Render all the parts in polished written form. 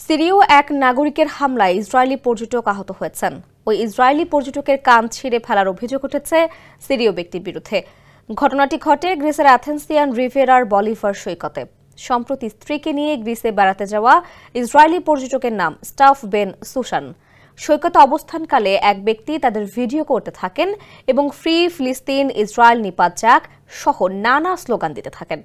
সিরীয় এক নাগরিকের হামলায় ইসরায়েলি পর্যটক আহত হয়েছেন। ওই ইসরায়েলি পর্যটকের কান ছিঁড়ে ফেলার অভিযোগ উঠেছে সিরীয় ব্যক্তির বিরুদ্ধে। ঘটনাটি ঘটে গ্রিসের অ্যাথেন্সিয়ান রিভেরার বলিভার সৈকতে। সম্প্রতি স্ত্রীকে নিয়ে গ্রিসে বেড়াতে যাওয়া ইসরায়েলি পর্যটকের নাম স্টাফ বেন সুসান। সৈকতে অবস্থানকালে এক ব্যক্তি তাদের ভিডিও করতে থাকেন এবং ফ্রি ফিলিস্তিন, ইসরায়েল নিপাত যাক সহ নানা স্লোগান দিতে থাকেন।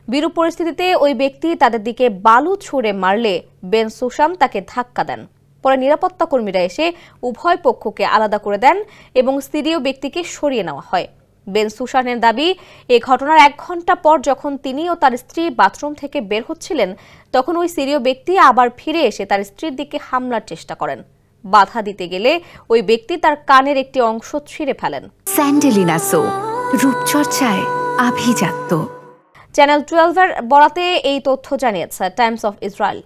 বিরূপ পরিস্থিতিতে ওই ব্যক্তি তাদের দিকে বালু ছুঁড়ে মারলে বেন সুসান তাকে ধাক্কা দেন। পরে নিরাপত্তা কর্মীরা এসে উভয় পক্ষকে আলাদা করে দেন এবং সিরীয় ব্যক্তিকে সরিয়ে নেওয়া হয়। বেন সুসানের দাবি, এই ঘটনার 1 ঘন্টা পর যখন তিনি ও তার স্ত্রী বাথরুম থেকে বের হচ্ছিলেন, তখন ওই সিরীয় ব্যক্তি আবার ফিরে এসে তার স্ত্রীর দিকে হামলার চেষ্টা করেন। বাধা দিতে গেলে ওই ব্যক্তি তার কানের একটি অংশ ছিঁড়ে ফেলেন। স্যান্ডেলিনা সো, রূপচর্চায় আভিজাত্য। চ্যানেল 12-এর বরাতে এই তথ্য জানিয়েছে টাইমস অফ ইসরায়েল।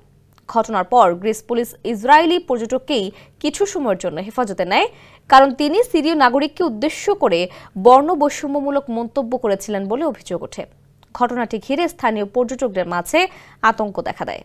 ঘটনার পর গ্রিস পুলিশ ইসরায়েলি পর্যটককেই কিছু সময়ের জন্য হেফাজতে নেয়, কারণ তিনি সিরীয় নাগরিককে উদ্দেশ্য করে বর্ণবৈষম্যমূলক মন্তব্য করেছিলেন বলে অভিযোগ ওঠে। ঘটনাটি ঘিরে স্থানীয় পর্যটকদের মাঝে আতঙ্ক দেখা দেয়।